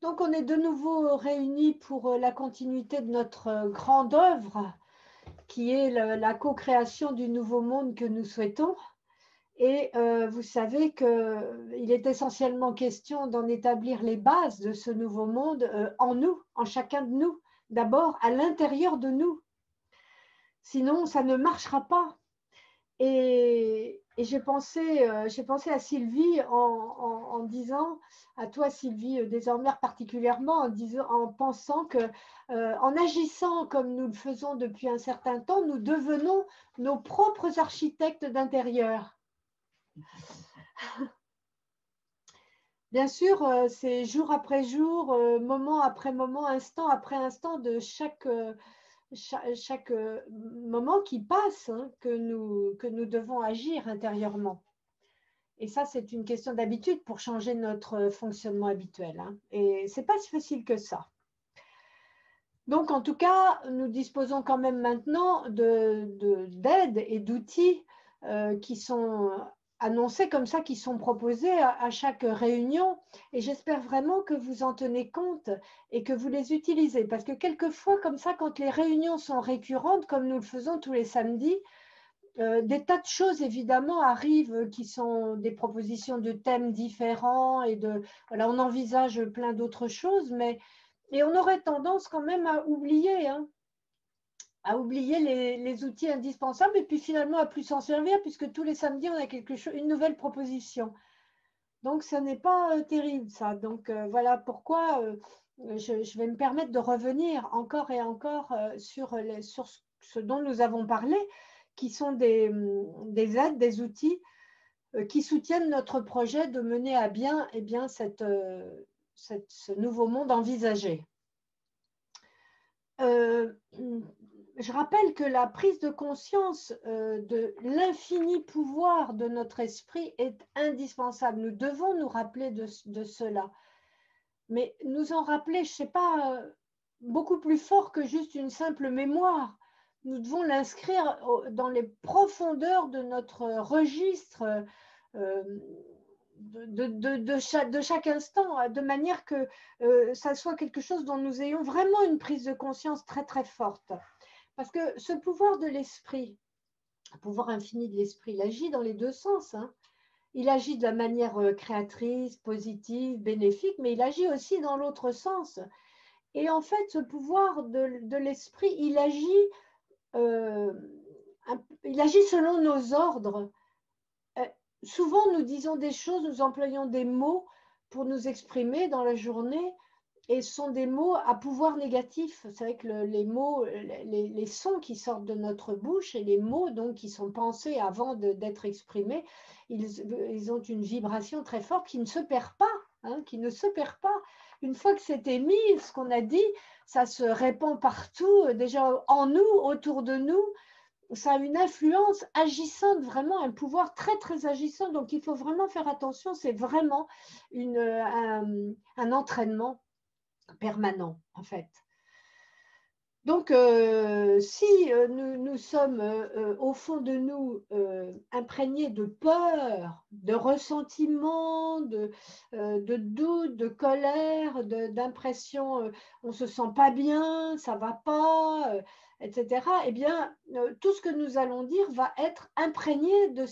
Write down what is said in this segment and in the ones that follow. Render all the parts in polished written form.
Donc, on est de nouveau réunis pour la continuité de notre grande œuvre, qui est la co-création du nouveau monde que nous souhaitons. Et vous savez qu'il est essentiellement question d'en établir les bases de ce nouveau monde en nous, en chacun de nous, d'abord à l'intérieur de nous. Sinon, ça ne marchera pas. Et j'ai pensé à Sylvie en disant, à toi Sylvie, désormais particulièrement, en pensant que, en agissant comme nous le faisons depuis un certain temps, nous devenons nos propres architectes d'intérieur. Bien sûr, c'est jour après jour, moment après moment, instant après instant de chaque moment qui passe, hein, que nous devons agir intérieurement. Et ça, c'est une question d'habitude pour changer notre fonctionnement habituel, hein. Et ce n'est pas si facile que ça. Donc, en tout cas, nous disposons quand même maintenant d'aides et d'outils qui sont annoncés comme ça, qui sont proposés à chaque réunion. Et j'espère vraiment que vous en tenez compte et que vous les utilisez. Parce que quelquefois, comme ça, quand les réunions sont récurrentes, comme nous le faisons tous les samedis, des tas de choses évidemment arrivent qui sont des propositions de thèmes différents et voilà, on envisage plein d'autres choses, et on aurait tendance quand même à oublier, hein, à oublier les outils indispensables et puis finalement à plus s'en servir puisque tous les samedis on a une nouvelle proposition. Donc ce n'est pas terrible ça. Donc voilà pourquoi je vais me permettre de revenir encore et encore sur ce dont nous avons parlé, qui sont des aides, des outils qui soutiennent notre projet de mener à bien, ce nouveau monde envisagé. Je rappelle que la prise de conscience de l'infini pouvoir de notre esprit est indispensable. Nous devons nous rappeler de cela. Mais nous en rappeler, je ne sais pas, beaucoup plus fort que juste une simple mémoire. Nous devons l'inscrire dans les profondeurs de notre registre de chaque instant, de manière que ça soit quelque chose dont nous ayons vraiment une prise de conscience très très forte. Parce que ce pouvoir de l'esprit, le pouvoir infini de l'esprit, il agit dans les deux sens, hein. Il agit de la manière créatrice, positive, bénéfique, mais il agit aussi dans l'autre sens. Et en fait, ce pouvoir de l'esprit, il agit selon nos ordres. Souvent, nous disons des choses, nous employons des mots pour nous exprimer dans la journée, et ce sont des mots à pouvoir négatif. C'est vrai que les mots, les sons qui sortent de notre bouche et les mots donc, qui sont pensés avant d'être exprimés, ils ont une vibration très forte qui ne se perd pas, hein, qui ne se perd pas. Une fois que c'est émis, ce qu'on a dit, ça se répand partout, déjà en nous, autour de nous. Ça a une influence agissante, vraiment un pouvoir très très agissant. Donc il faut vraiment faire attention. C'est vraiment un entraînement permanent, en fait. Donc, si nous sommes au fond de nous imprégnés de peur, de ressentiment, de doute, de colère, d'impression, on ne se sent pas bien, ça ne va pas, etc., eh bien, tout ce que nous allons dire va être imprégné de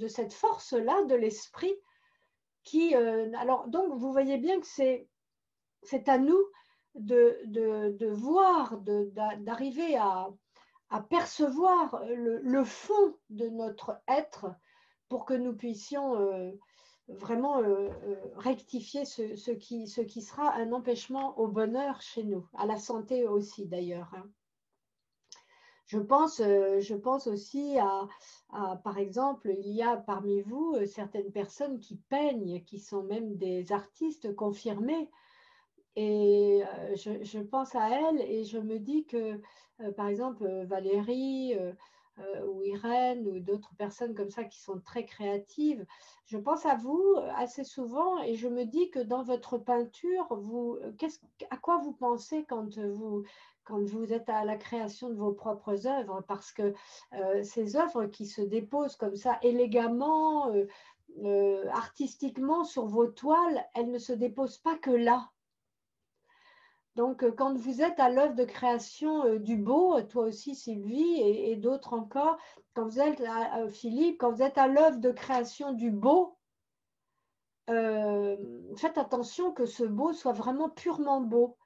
cette force-là, de l'esprit qui... alors, donc, vous voyez bien que c'est à nous de voir, d'arriver à percevoir le fond de notre être pour que nous puissions vraiment rectifier ce qui sera un empêchement au bonheur chez nous, à la santé aussi d'ailleurs, hein. Je pense aussi par exemple, il y a parmi vous certaines personnes qui peignent, qui sont même des artistes confirmés. Et je pense à elle et je me dis que, par exemple, Valérie ou Irène ou d'autres personnes comme ça qui sont très créatives, je pense à vous assez souvent et je me dis que dans votre peinture, à quoi vous pensez quand vous êtes à la création de vos propres œuvres? Parce que ces œuvres qui se déposent comme ça élégamment, artistiquement sur vos toiles, elles ne se déposent pas que là. Donc, quand vous êtes à l'œuvre de création du beau, toi aussi Sylvie et d'autres encore, quand vous êtes, Philippe, quand vous êtes à l'œuvre de création du beau, faites attention que ce beau soit vraiment purement beau.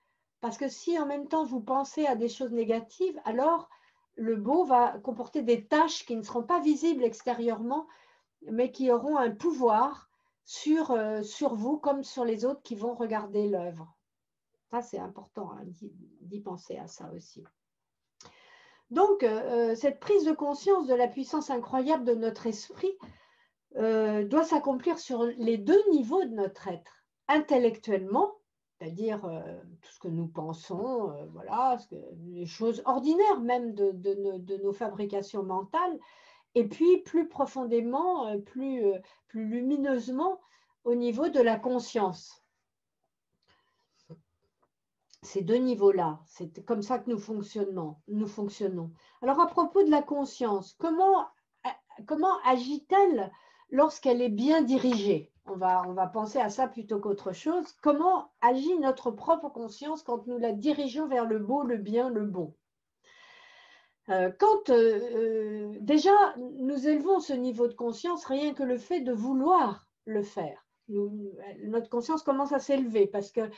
Parce que si en même temps vous pensez à des choses négatives, alors le beau va comporter des tâches qui ne seront pas visibles extérieurement, mais qui auront un pouvoir sur vous comme sur les autres qui vont regarder l'œuvre. Ça, c'est important hein, d'y penser à ça aussi. Donc, cette prise de conscience de la puissance incroyable de notre esprit doit s'accomplir sur les deux niveaux de notre être. Intellectuellement, c'est-à-dire tout ce que nous pensons, voilà, les choses ordinaires même de nos fabrications mentales, et puis plus profondément, plus lumineusement au niveau de la conscience. Ces deux niveaux-là, c'est comme ça que nous fonctionnons. Alors à propos de la conscience, comment agit-elle lorsqu'elle est bien dirigée? On va penser à ça plutôt qu'autre chose. Comment agit notre propre conscience quand nous la dirigeons vers le beau, le bien, le bon? Quand déjà nous élevons ce niveau de conscience, rien que le fait de vouloir le faire, notre conscience commence à s'élever parce que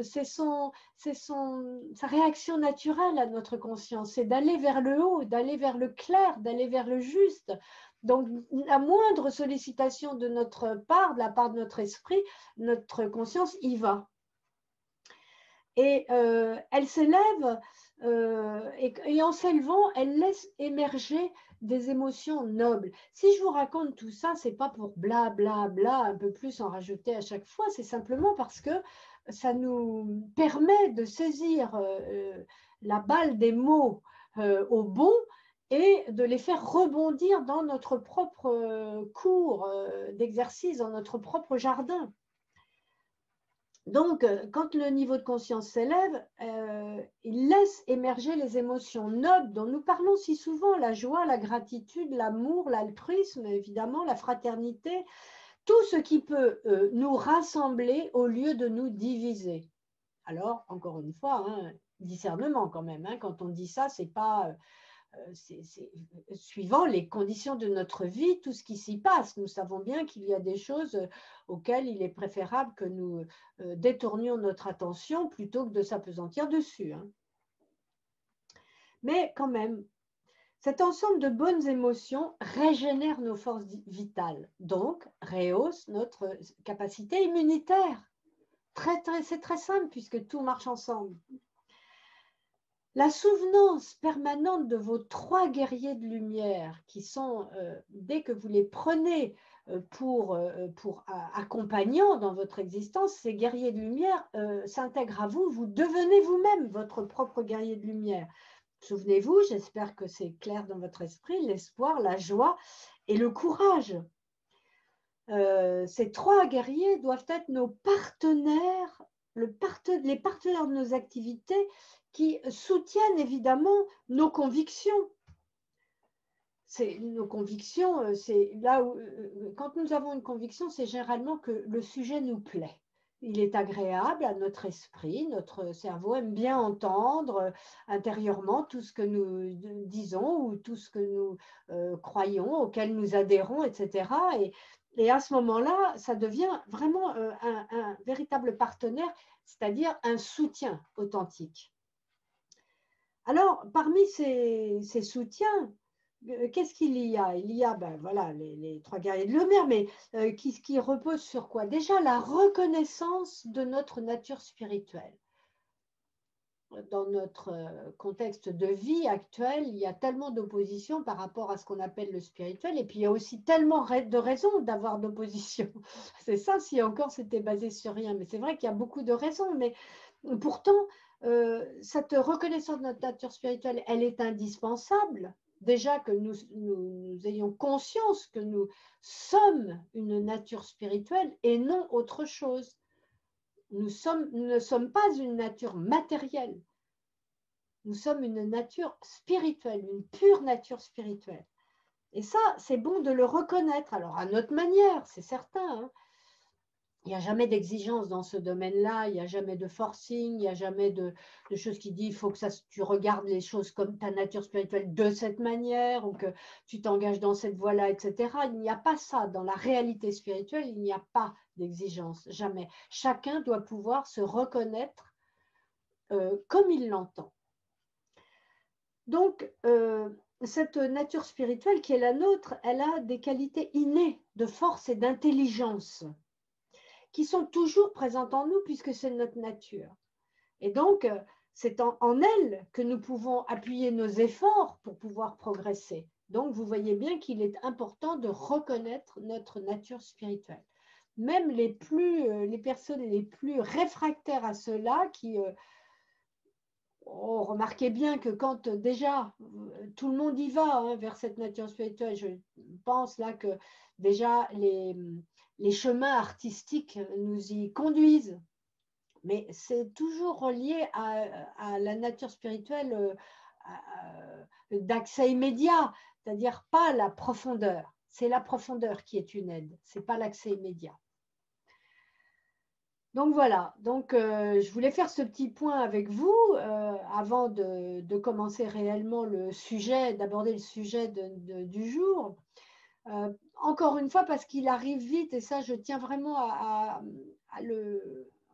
c'est sa réaction naturelle à notre conscience, c'est d'aller vers le haut, d'aller vers le clair, d'aller vers le juste. Donc, la moindre sollicitation de notre part, de la part de notre esprit, notre conscience y va. Et elle s'élève et en s'élevant, elle laisse émerger des émotions nobles. Si je vous raconte tout ça, c'est pas pour bla bla bla, un peu plus en rajouter à chaque fois, c'est simplement parce que ça nous permet de saisir la balle des mots au bon et de les faire rebondir dans notre propre cours d'exercice, dans notre propre jardin. Donc, quand le niveau de conscience s'élève, il laisse émerger les émotions nobles dont nous parlons si souvent, la joie, la gratitude, l'amour, l'altruisme, évidemment, la fraternité, tout ce qui peut nous rassembler au lieu de nous diviser. Alors, encore une fois, hein, discernement quand même, hein, quand on dit ça, c'est pas... c'est suivant les conditions de notre vie, tout ce qui s'y passe. Nous savons bien qu'il y a des choses auxquelles il est préférable que nous détournions notre attention plutôt que de s'appesantir dessus. Hein. Mais quand même, cet ensemble de bonnes émotions régénère nos forces vitales, donc rehausse notre capacité immunitaire. C'est très simple puisque tout marche ensemble. La souvenance permanente de vos trois guerriers de lumière qui sont, dès que vous les prenez pour accompagnants dans votre existence, ces guerriers de lumière s'intègrent à vous, vous devenez vous-même votre propre guerrier de lumière. Souvenez-vous, j'espère que c'est clair dans votre esprit, l'espoir, la joie et le courage. Ces trois guerriers doivent être nos partenaires, les partenaires de nos activités qui soutiennent évidemment nos convictions. Nos convictions, c'est là où, quand nous avons une conviction, c'est généralement que le sujet nous plaît. Il est agréable à notre esprit, notre cerveau aime bien entendre intérieurement tout ce que nous disons ou tout ce que nous croyons, auquel nous adhérons, etc. Et à ce moment-là, ça devient vraiment un véritable partenaire, c'est-à-dire un soutien authentique. Alors, parmi ces soutiens, qu'est-ce qu'il y a? Il y a voilà, les trois guerriers de lumière, mais qui reposent sur quoi? Déjà, la reconnaissance de notre nature spirituelle. Dans notre contexte de vie actuel, il y a tellement d'opposition par rapport à ce qu'on appelle le spirituel, et puis il y a aussi tellement de raisons d'avoir d'opposition. C'est ça, si encore c'était basé sur rien, mais c'est vrai qu'il y a beaucoup de raisons, mais pourtant, cette reconnaissance de notre nature spirituelle, elle est indispensable. Déjà que nous ayons conscience que nous sommes une nature spirituelle et non autre chose. Nous ne sommes pas une nature matérielle. Nous sommes une nature spirituelle, une pure nature spirituelle. Et ça, c'est bon de le reconnaître. Alors, à notre manière, c'est certain. Hein. Il n'y a jamais d'exigence dans ce domaine-là, il n'y a jamais de forcing, il n'y a jamais de choses qui disent il faut que tu regardes les choses comme ta nature spirituelle de cette manière ou que tu t'engages dans cette voie-là, etc. Il n'y a pas ça. Dans la réalité spirituelle, il n'y a pas d'exigence, jamais. Chacun doit pouvoir se reconnaître comme il l'entend. Donc, cette nature spirituelle qui est la nôtre, elle a des qualités innées de force et d'intelligence qui sont toujours présentes en nous puisque c'est notre nature. Et donc, c'est en elle que nous pouvons appuyer nos efforts pour pouvoir progresser. Donc, vous voyez bien qu'il est important de reconnaître notre nature spirituelle. Même les personnes les plus réfractaires à cela, qui remarquez bien que quand déjà tout le monde y va vers cette nature spirituelle, je pense là que déjà les chemins artistiques nous y conduisent, mais c'est toujours relié à la nature spirituelle d'accès immédiat, c'est-à-dire pas la profondeur. C'est la profondeur qui est une aide, ce n'est pas l'accès immédiat. Donc voilà, donc je voulais faire ce petit point avec vous avant de commencer réellement le sujet, d'aborder le sujet du jour. Encore une fois, parce qu'il arrive vite, et ça je tiens vraiment à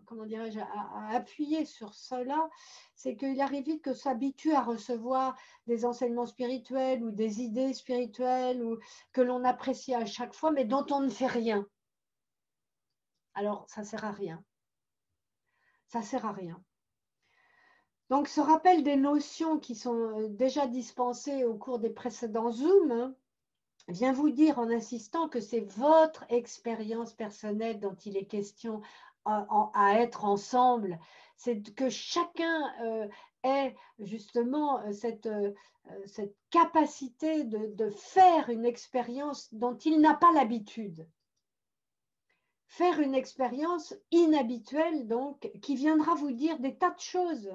comment dirais-je, à appuyer sur cela, c'est qu'il arrive vite que s'habitue à recevoir des enseignements spirituels ou des idées spirituelles ou que l'on apprécie à chaque fois, mais dont on ne fait rien. Alors, ça ne sert à rien. Ça ne sert à rien. Donc, ce rappel des notions qui sont déjà dispensées au cours des précédents Zooms vient vous dire en insistant que c'est votre expérience personnelle dont il est question à être ensemble. C'est que chacun ait justement cette capacité de faire une expérience dont il n'a pas l'habitude. Faire une expérience inhabituelle, donc, qui viendra vous dire des tas de choses,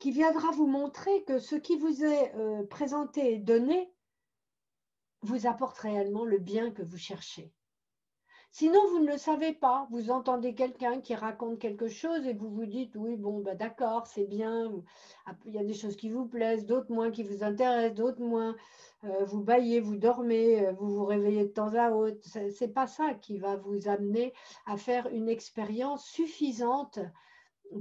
qui viendra vous montrer que ce qui vous est présenté et donné vous apporte réellement le bien que vous cherchez. Sinon, vous ne le savez pas. Vous entendez quelqu'un qui raconte quelque chose et vous vous dites, oui, bon, bah, d'accord, c'est bien. Il y a des choses qui vous plaisent, d'autres moins qui vous intéressent, d'autres moins. Vous bâillez, vous dormez, vous vous réveillez de temps à autre. Ce n'est pas ça qui va vous amener à faire une expérience suffisante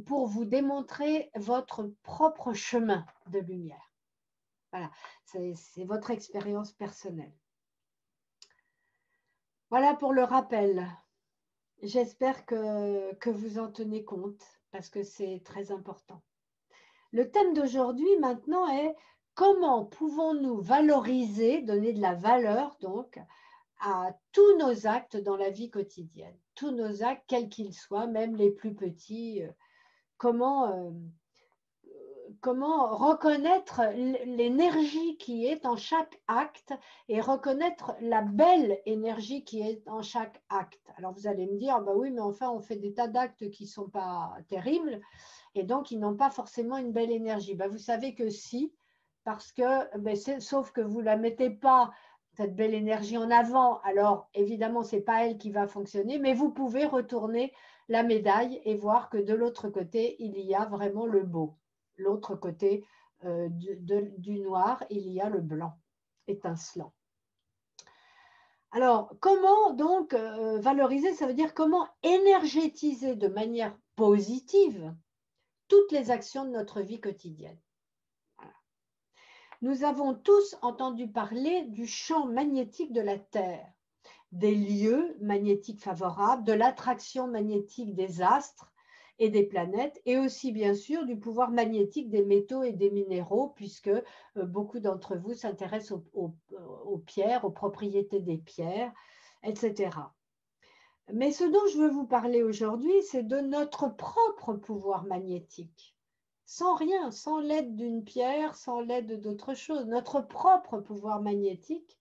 pour vous démontrer votre propre chemin de lumière. Voilà, c'est votre expérience personnelle. Voilà pour le rappel. J'espère que vous en tenez compte parce que c'est très important. Le thème d'aujourd'hui maintenant est comment pouvons-nous valoriser, donner de la valeur donc à tous nos actes dans la vie quotidienne, tous nos actes quels qu'ils soient, même les plus petits, comment reconnaître l'énergie qui est en chaque acte et reconnaître la belle énergie qui est en chaque acte. Alors vous allez me dire, bah oui, mais enfin on fait des tas d'actes qui ne sont pas terribles et donc ils n'ont pas forcément une belle énergie. Bah, vous savez que si, parce que, ben, sauf que vous ne la mettez pas, cette belle énergie en avant, alors évidemment ce n'est pas elle qui va fonctionner, mais vous pouvez retourner la médaille et voir que de l'autre côté, il y a vraiment le beau. L'autre côté du noir, il y a le blanc étincelant. Alors, comment donc valoriser? Ça veut dire comment énergétiser de manière positive toutes les actions de notre vie quotidienne. Voilà. Nous avons tous entendu parler du champ magnétique de la Terre, des lieux magnétiques favorables, de l'attraction magnétique des astres et des planètes, et aussi bien sûr du pouvoir magnétique des métaux et des minéraux, puisque beaucoup d'entre vous s'intéressent aux pierres, aux propriétés des pierres, etc. Mais ce dont je veux vous parler aujourd'hui, c'est de notre propre pouvoir magnétique. Sans rien, sans l'aide d'une pierre, sans l'aide d'autre chose, notre propre pouvoir magnétique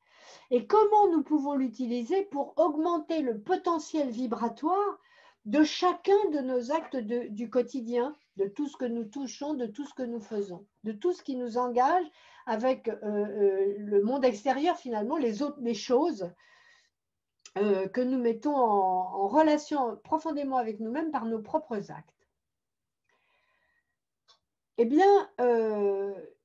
et comment nous pouvons l'utiliser pour augmenter le potentiel vibratoire de chacun de nos actes du quotidien, de tout ce que nous touchons, de tout ce que nous faisons, de tout ce qui nous engage avec le monde extérieur finalement, les choses que nous mettons en relation profondément avec nous-mêmes par nos propres actes. Eh bien,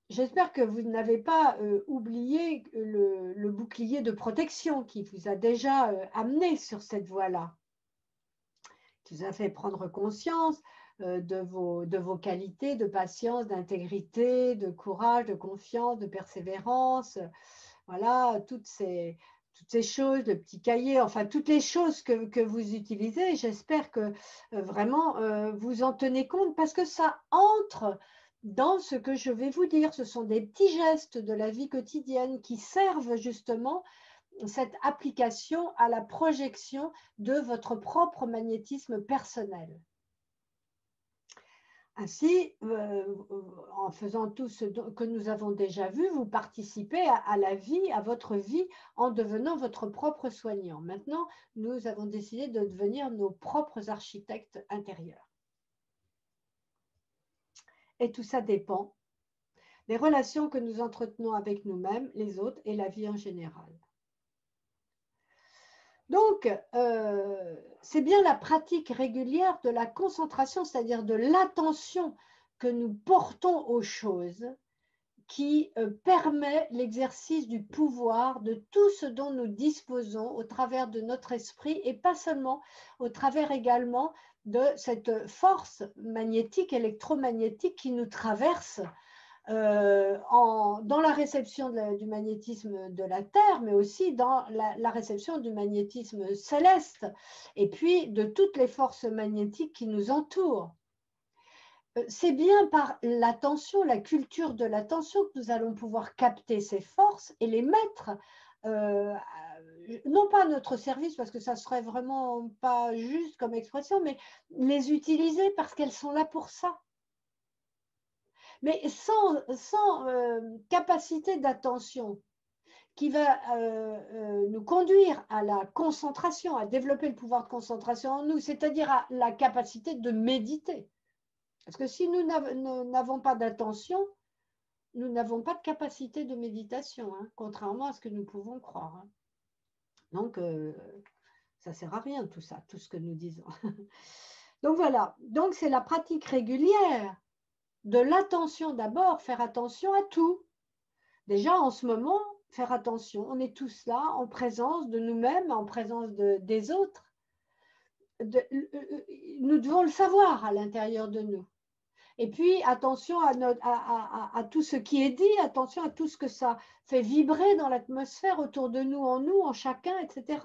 j'espère que vous n'avez pas oublié le bouclier de protection qui vous a déjà amené sur cette voie-là, qui vous a fait prendre conscience de vos qualités de patience, d'intégrité, de courage, de confiance, de persévérance. Voilà, toutes ces choses, le petit cahier, enfin toutes les choses que vous utilisez. J'espère que vraiment vous en tenez compte parce que ça entre dans ce que je vais vous dire. Ce sont des petits gestes de la vie quotidienne qui servent justement cette application à la projection de votre propre magnétisme personnel. Ainsi, en faisant tout ce que nous avons déjà vu, vous participez à la vie, à votre vie, en devenant votre propre soignant. Maintenant, nous avons décidé de devenir nos propres architectes intérieurs. Et tout ça dépend des relations que nous entretenons avec nous-mêmes, les autres et la vie en général. Donc, c'est bien la pratique régulière de la concentration, c'est-à-dire de l'attention que nous portons aux choses, qui permet l'exercice du pouvoir de tout ce dont nous disposons au travers de notre esprit et pas seulement, au travers également de cette force magnétique, électromagnétique qui nous traverse dans la réception du magnétisme de la Terre, mais aussi dans la réception du magnétisme céleste, et puis de toutes les forces magnétiques qui nous entourent. C'est bien par l'attention, la culture de l'attention, que nous allons pouvoir capter ces forces et les mettre, non pas à notre service, parce que ça ne serait vraiment pas juste comme expression, mais les utiliser parce qu'elles sont là pour ça. Mais sans capacité d'attention qui va nous conduire à la concentration, à développer le pouvoir de concentration en nous, c'est-à-dire à la capacité de méditer. Parce que si nous n'avons pas d'attention, nous n'avons pas de capacité de méditation, hein, contrairement à ce que nous pouvons croire. Hein. Donc, ça ne sert à rien tout ça, tout ce que nous disons. Donc voilà, donc c'est la pratique régulière de l'attention d'abord, faire attention à tout. Déjà en ce moment, faire attention, on est tous là en présence de nous-mêmes, en présence des autres. Nous devons le savoir à l'intérieur de nous. Et puis, attention à tout ce qui est dit, attention à tout ce que ça fait vibrer dans l'atmosphère autour de nous, en chacun, etc.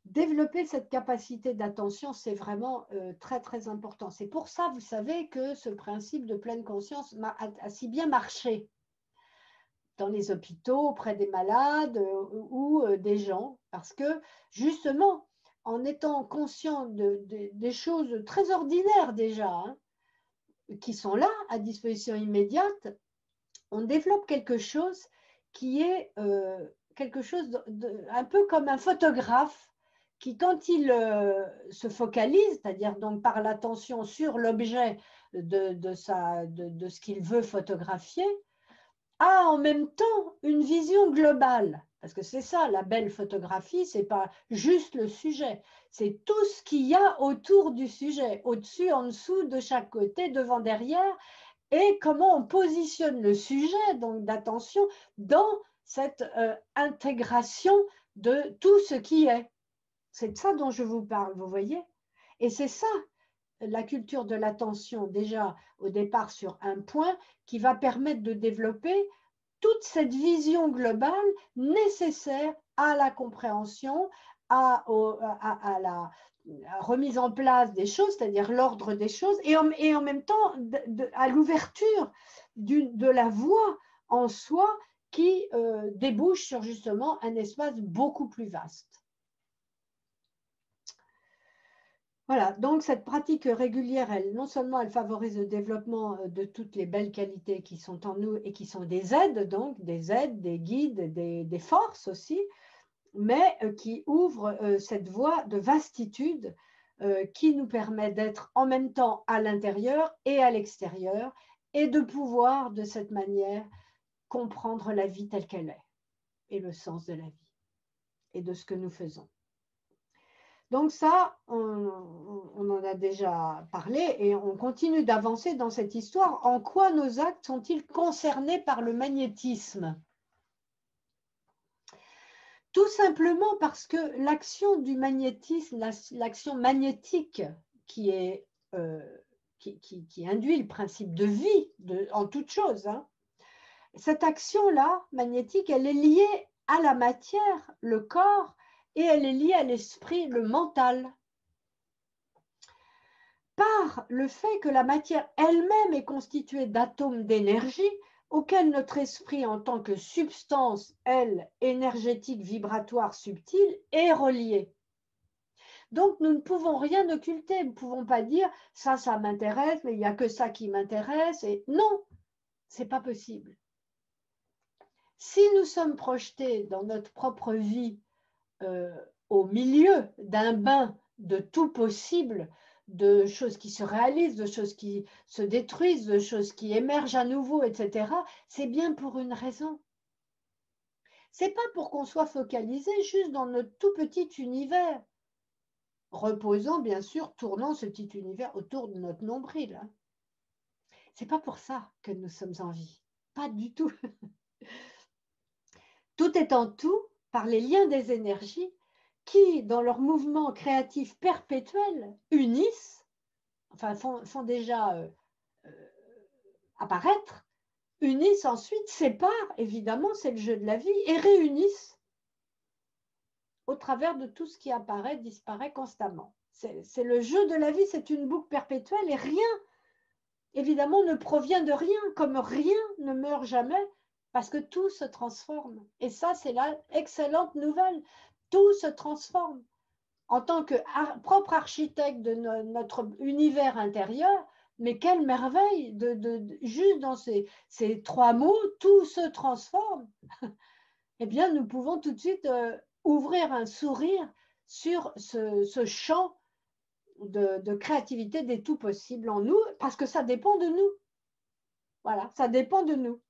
Développer cette capacité d'attention, c'est vraiment très, très important. C'est pour ça, vous savez, que ce principe de pleine conscience a si bien marché dans les hôpitaux, auprès des malades ou des gens, parce que justement, en étant conscient des choses très ordinaires déjà, hein, qui sont là à disposition immédiate, on développe quelque chose qui est quelque chose un peu comme un photographe qui, quand il se focalise, c'est-à-dire donc par l'attention sur l'objet de ce qu'il veut photographier, a en même temps une vision globale. Parce que c'est ça, la belle photographie, ce n'est pas juste le sujet, c'est tout ce qu'il y a autour du sujet, au-dessus, en dessous, de chaque côté, devant, derrière, et comment on positionne le sujet, donc d'attention, dans cette intégration de tout ce qui est. C'est de ça dont je vous parle, vous voyez? Et c'est ça, la culture de l'attention, déjà au départ sur un point, qui va permettre de développer toute cette vision globale nécessaire à la compréhension, à la remise en place des choses, c'est-à-dire l'ordre des choses, et en même temps à l'ouverture de la voie en soi qui débouche sur justement un espace beaucoup plus vaste. Voilà, donc cette pratique régulière, non seulement elle favorise le développement de toutes les belles qualités qui sont en nous et qui sont des aides, donc des aides, des guides, des forces aussi, mais qui ouvre cette voie de vastitude qui nous permet d'être en même temps à l'intérieur et à l'extérieur et de pouvoir de cette manière comprendre la vie telle qu'elle est et le sens de la vie. et de ce que nous faisons. Donc ça, on en a déjà parlé et on continue d'avancer dans cette histoire. En quoi nos actes sont-ils concernés par le magnétisme? Tout simplement parce que l'action du magnétisme, l'action magnétique qui induit le principe de vie en toute chose, hein, cette action-là, magnétique, elle est liée à la matière, le corps, et elle est liée à l'esprit, le mental. Par le fait que la matière elle-même est constituée d'atomes d'énergie auxquels notre esprit, en tant que substance, elle, énergétique, vibratoire, subtile, est relié. Donc, nous ne pouvons rien occulter. Nous ne pouvons pas dire « ça m'intéresse, mais il n'y a que ça qui m'intéresse ». Non, ce n'est pas possible. Si nous sommes projetés dans notre propre vie au milieu d'un bain de tout possible, de choses qui se réalisent, de choses qui se détruisent, de choses qui émergent à nouveau, etc., c'est bien pour une raison. Ce n'est pas pour qu'on soit focalisé juste dans notre tout petit univers, reposant bien sûr, tournant ce petit univers autour de notre nombril. Hein. Ce n'est pas pour ça que nous sommes en vie, pas du tout. Tout est en tout par les liens des énergies qui, dans leur mouvement créatif perpétuel, unissent, enfin font déjà apparaître, unissent ensuite, séparent, évidemment, c'est le jeu de la vie, et réunissent au travers de tout ce qui apparaît, disparaît constamment. C'est le jeu de la vie, c'est une boucle perpétuelle et rien, évidemment, ne provient de rien, comme rien ne meurt jamais, parce que tout se transforme. Et ça, c'est la excellente nouvelle. Tout se transforme. En tant que propre architecte de notre univers intérieur, mais quelle merveille, juste dans ces trois mots, tout se transforme. Eh bien, nous pouvons tout de suite ouvrir un sourire sur ce champ de créativité des tout possibles en nous, parce que ça dépend de nous. Voilà, ça dépend de nous.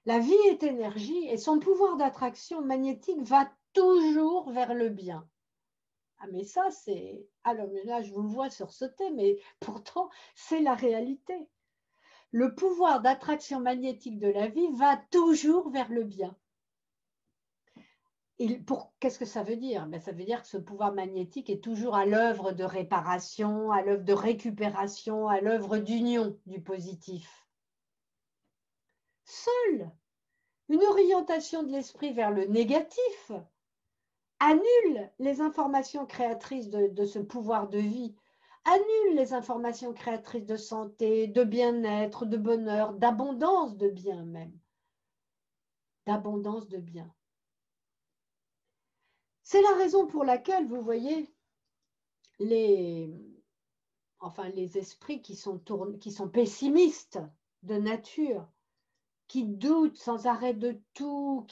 La vie est énergie et son pouvoir d'attraction magnétique va toujours vers le bien. Ah mais ça c'est... Alors là je vous vois sursauter, mais pourtant c'est la réalité. Le pouvoir d'attraction magnétique de la vie va toujours vers le bien. Qu'est-ce que ça veut dire? Ça veut dire que ce pouvoir magnétique est toujours à l'œuvre de réparation, à l'œuvre de récupération, à l'œuvre d'union du positif. Seule une orientation de l'esprit vers le négatif annule les informations créatrices de ce pouvoir de vie, annule les informations créatrices de santé, de bien-être, de bonheur, d'abondance de bien même. D'abondance de bien. C'est la raison pour laquelle, vous voyez, les esprits qui sont pessimistes de nature, qui doutent sans arrêt de tout,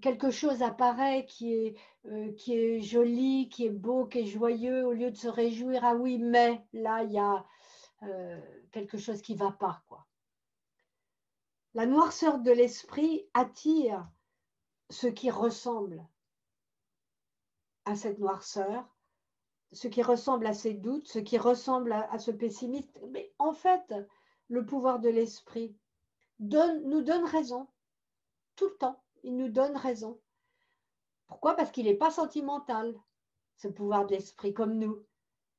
quelque chose apparaît qui est joli, qui est beau, qui est joyeux, au lieu de se réjouir, ah oui, mais là, il y a quelque chose qui ne va pas, quoi. La noirceur de l'esprit attire ce qui ressemble à cette noirceur, ce qui ressemble à ces doutes, ce qui ressemble à ce pessimisme. Mais en fait, le pouvoir de l'esprit nous donne raison, tout le temps, il nous donne raison. Pourquoi? Parce qu'il n'est pas sentimental, ce pouvoir de l'esprit comme nous.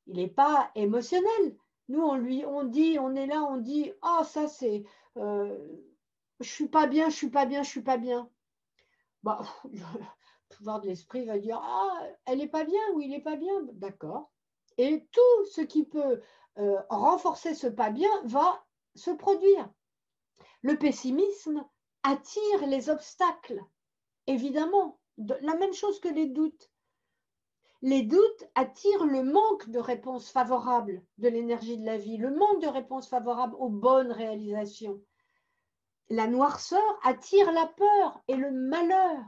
Il n'est pas émotionnel. Nous, on est là, on dit, ah, oh, ça c'est, je suis pas bien, je suis pas bien, je suis pas bien. Bah, le pouvoir de l'esprit va dire, ah, elle n'est pas bien ou il n'est pas bien, d'accord. Et tout ce qui peut renforcer ce pas bien va se produire. Le pessimisme attire les obstacles, évidemment, la même chose que les doutes. Les doutes attirent le manque de réponses favorables de l'énergie de la vie, le manque de réponses favorables aux bonnes réalisations. La noirceur attire la peur et le malheur.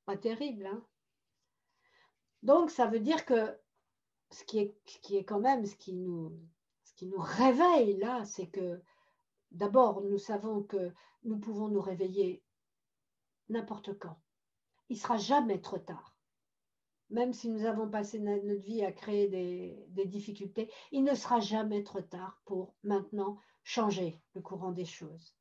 Pas terrible, hein? Donc, ça veut dire que ce qui est quand même, ce qui nous réveille là, c'est que d'abord, nous savons que nous pouvons nous réveiller n'importe quand. Il ne sera jamais trop tard. Même si nous avons passé notre vie à créer des difficultés, il ne sera jamais trop tard pour maintenant changer le courant des choses.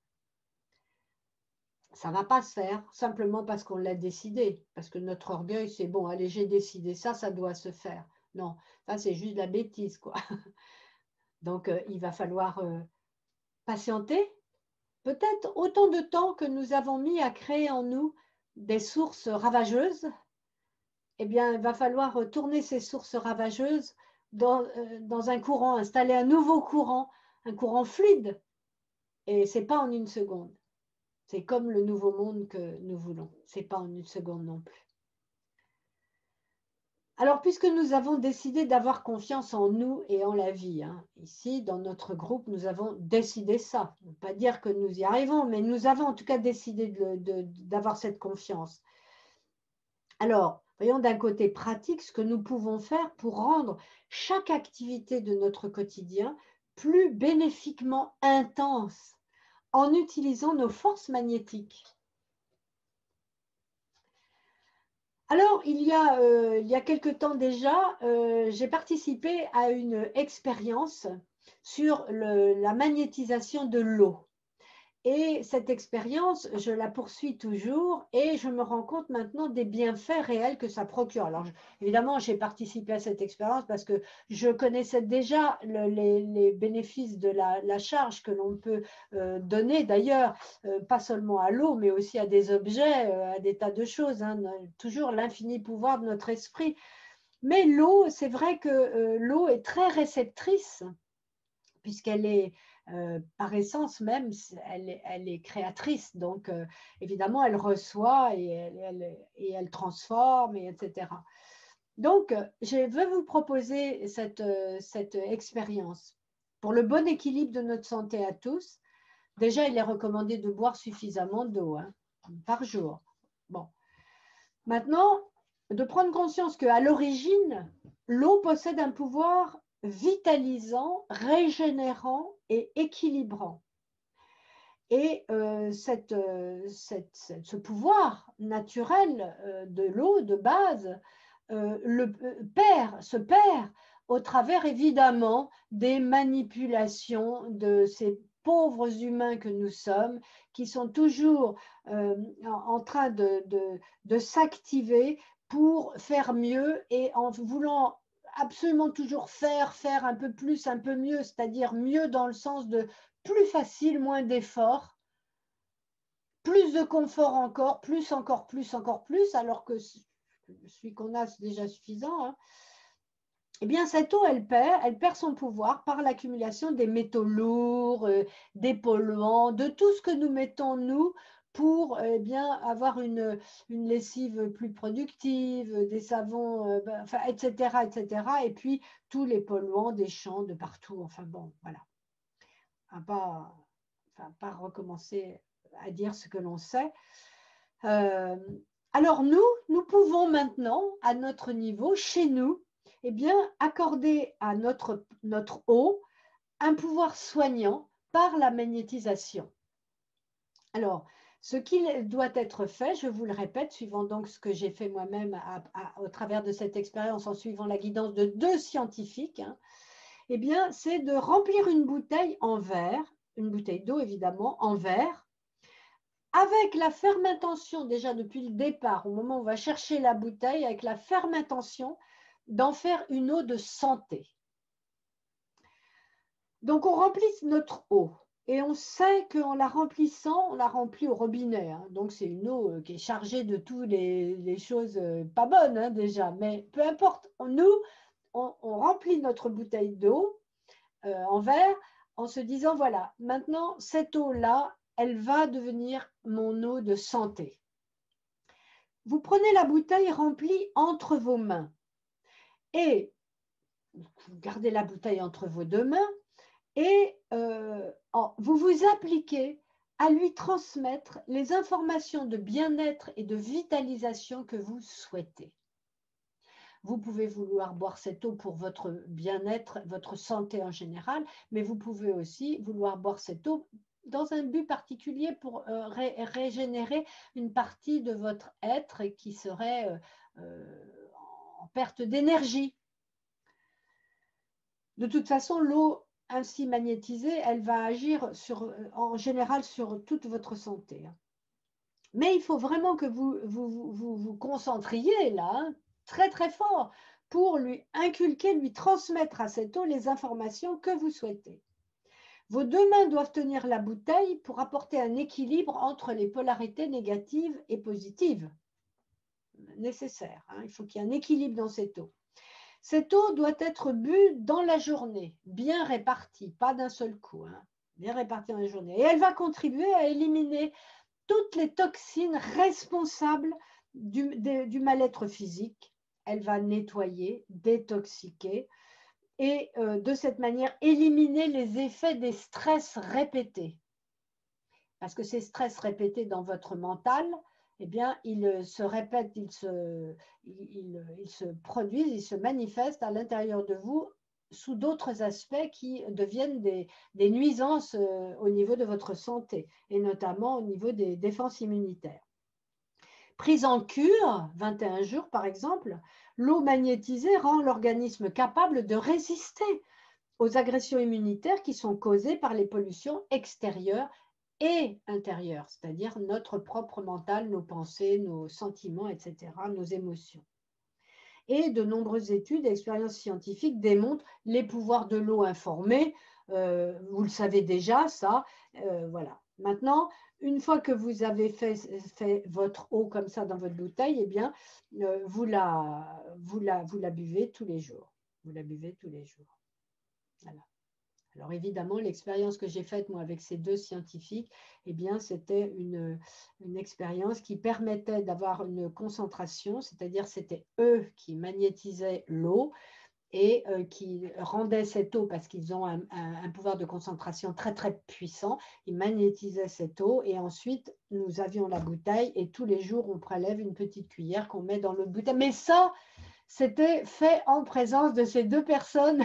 Ça ne va pas se faire simplement parce qu'on l'a décidé, parce que notre orgueil, c'est bon, allez, j'ai décidé ça, ça doit se faire. Non, ça c'est juste de la bêtise, quoi. Donc, il va falloir patienter, peut-être autant de temps que nous avons mis à créer en nous des sources ravageuses. Eh bien, il va falloir tourner ces sources ravageuses dans un courant, installer un nouveau courant, un courant fluide. Et ce n'est pas en une seconde. C'est comme le nouveau monde que nous voulons. Ce n'est pas en une seconde non plus. Alors, puisque nous avons décidé d'avoir confiance en nous et en la vie, hein, ici, dans notre groupe, nous avons décidé ça. On ne veut pas dire que nous y arrivons, mais nous avons en tout cas décidé d'avoir cette confiance. Alors, voyons d'un côté pratique ce que nous pouvons faire pour rendre chaque activité de notre quotidien plus bénéfiquement intense en utilisant nos forces magnétiques. Alors, il y a quelque temps déjà, j'ai participé à une expérience sur la magnétisation de l'eau. Et cette expérience, je la poursuis toujours et je me rends compte maintenant des bienfaits réels que ça procure. Alors, évidemment, j'ai participé à cette expérience parce que je connaissais déjà les bénéfices de la charge que l'on peut donner, d'ailleurs, pas seulement à l'eau, mais aussi à des objets, à des tas de choses, hein, toujours l'infini pouvoir de notre esprit. Mais l'eau, c'est vrai que l'eau est très réceptrice puisqu'elle est par essence même, elle est créatrice. Donc, évidemment, elle reçoit et elle transforme, etc. Donc, je veux vous proposer cette expérience. Pour le bon équilibre de notre santé à tous, déjà, il est recommandé de boire suffisamment d'eau par jour. Bon. Maintenant, de prendre conscience qu'à l'origine, l'eau possède un pouvoir vitalisant, régénérant et équilibrant. Et ce pouvoir naturel de l'eau de base se perd au travers évidemment des manipulations de ces pauvres humains que nous sommes, qui sont toujours en train de s'activer pour faire mieux et en voulant absolument toujours faire un peu plus, un peu mieux, c'est-à-dire mieux dans le sens de plus facile, moins d'efforts, plus de confort encore, plus, encore plus, encore plus, alors que celui qu'on a, c'est déjà suffisant. Hein. Eh bien, cette eau, elle perd son pouvoir par l'accumulation des métaux lourds, des polluants, de tout ce que nous mettons, nous, pour bien avoir une lessive plus productive, des savons, enfin, etc., etc. Et puis, tous les polluants des champs de partout. Enfin, bon, voilà. On va pas recommencer à dire ce que l'on sait. Alors, nous pouvons maintenant, à notre niveau, chez nous, eh bien, accorder à notre eau un pouvoir soignant par la magnétisation. Alors, ce qu'il doit être fait, je vous le répète, suivant donc ce que j'ai fait moi-même au travers de cette expérience, en suivant la guidance de 2 scientifiques, hein, eh bien, c'est de remplir une bouteille en verre, une bouteille d'eau évidemment, en verre, avec la ferme intention, déjà depuis le départ, au moment où on va chercher la bouteille, avec la ferme intention d'en faire une eau de santé. Donc, on remplit notre eau et on sait qu'en la remplissant, on la remplit au robinet. Hein. Donc, c'est une eau qui est chargée de toutes les choses pas bonnes hein, déjà. Mais peu importe, nous, on remplit notre bouteille d'eau en verre en se disant, voilà, maintenant, cette eau-là, elle va devenir mon eau de santé. Vous prenez la bouteille remplie entre vos mains et vous gardez la bouteille entre vos 2 mains et vous vous appliquez à lui transmettre les informations de bien-être et de vitalisation que vous souhaitez. Vous pouvez vouloir boire cette eau pour votre bien-être, votre santé en général, mais vous pouvez aussi vouloir boire cette eau dans un but particulier pour régénérer une partie de votre être qui serait en perte d'énergie. De toute façon, l'eau ainsi magnétisée, elle va agir en général sur toute votre santé. Mais il faut vraiment que vous concentriez là, hein, très très fort, pour lui inculquer, lui transmettre à cette eau les informations que vous souhaitez. Vos deux mains doivent tenir la bouteille pour apporter un équilibre entre les polarités négatives et positives. Nécessaire, hein, il faut qu'il y ait un équilibre dans cette eau. Cette eau doit être bue dans la journée, bien répartie, pas d'un seul coup, hein, bien répartie dans la journée. Et elle va contribuer à éliminer toutes les toxines responsables du mal-être physique. Elle va nettoyer, détoxiquer et de cette manière éliminer les effets des stress répétés. Parce que ces stress répétés dans votre mental, eh bien, ils se répètent, ils se produisent, ils se manifestent à l'intérieur de vous sous d'autres aspects qui deviennent des nuisances au niveau de votre santé, et notamment au niveau des défenses immunitaires. Prise en cure, 21 jours par exemple, l'eau magnétisée rend l'organisme capable de résister aux agressions immunitaires qui sont causées par les pollutions extérieures et intérieures, c'est-à-dire notre propre mental, nos pensées, nos sentiments, etc., nos émotions. Et de nombreuses études et expériences scientifiques démontrent les pouvoirs de l'eau informée. Vous le savez déjà, ça. Voilà. Maintenant, une fois que vous avez fait votre eau comme ça dans votre bouteille, eh bien, vous la buvez tous les jours. Vous la buvez tous les jours. Voilà. Alors évidemment, l'expérience que j'ai faite moi avec ces deux scientifiques, eh bien, c'était une expérience qui permettait d'avoir une concentration, c'est-à-dire c'était eux qui magnétisaient l'eau et qui rendaient cette eau, parce qu'ils ont un pouvoir de concentration très très puissant, ils magnétisaient cette eau et ensuite nous avions la bouteille et tous les jours on prélève une petite cuillère qu'on met dans l'autre bouteille. Mais ça, c'était fait en présence de ces deux personnes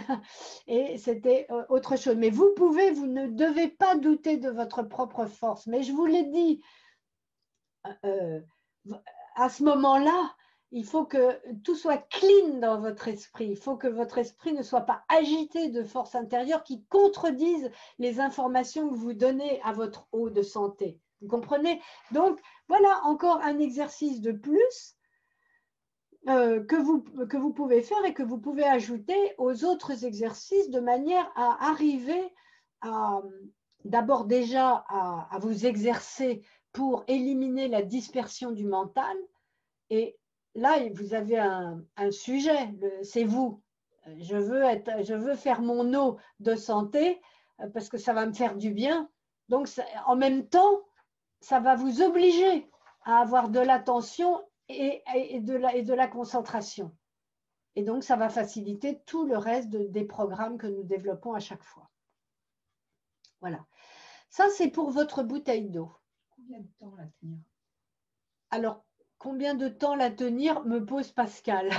et c'était autre chose. Mais vous ne devez pas douter de votre propre force. Mais je vous l'ai dit, à ce moment-là, il faut que tout soit clean dans votre esprit. Il faut que votre esprit ne soit pas agité de forces intérieures qui contredisent les informations que vous donnez à votre eau de santé. Vous comprenez? Donc, voilà encore un exercice de plus que vous pouvez faire et que vous pouvez ajouter aux autres exercices de manière à arriver d'abord déjà à vous exercer pour éliminer la dispersion du mental. Et là, vous avez un sujet, c'est vous. Je veux faire mon eau de santé parce que ça va me faire du bien. Donc, en même temps, ça va vous obliger à avoir de l'attention et de la concentration. Et donc, ça va faciliter tout le reste des programmes que nous développons à chaque fois. Voilà. Ça, c'est pour votre bouteille d'eau. Combien de temps la tenir? Alors, combien de temps la tenir, me pose Pascal.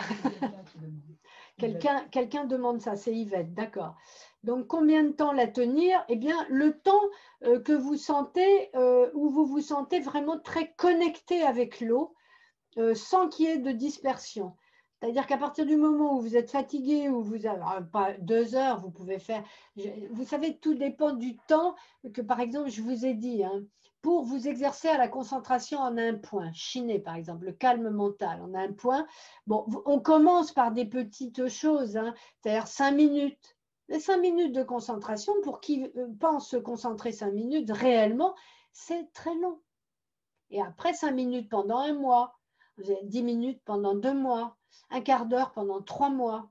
Quelqu'un demande ça, c'est Yvette, d'accord. Donc, combien de temps la tenir? Eh bien, le temps que vous sentez, où vous vous sentez vraiment très connecté avec l'eau, sans qu'il y ait de dispersion. C'est-à-dire qu'à partir du moment où vous êtes fatigué, ou vous avez pas 2 heures, vous pouvez faire. Vous savez, tout dépend du temps que, par exemple, je vous ai dit, hein, pour vous exercer à la concentration en un point, chiner par exemple, le calme mental en un point. Bon, on commence par des petites choses, hein, c'est-à-dire 5 minutes. Les 5 minutes de concentration, pour qui pense se concentrer 5 minutes, réellement, c'est très long. Et après 5 minutes pendant un mois, 10 minutes pendant 2 mois, un quart d'heure pendant 3 mois,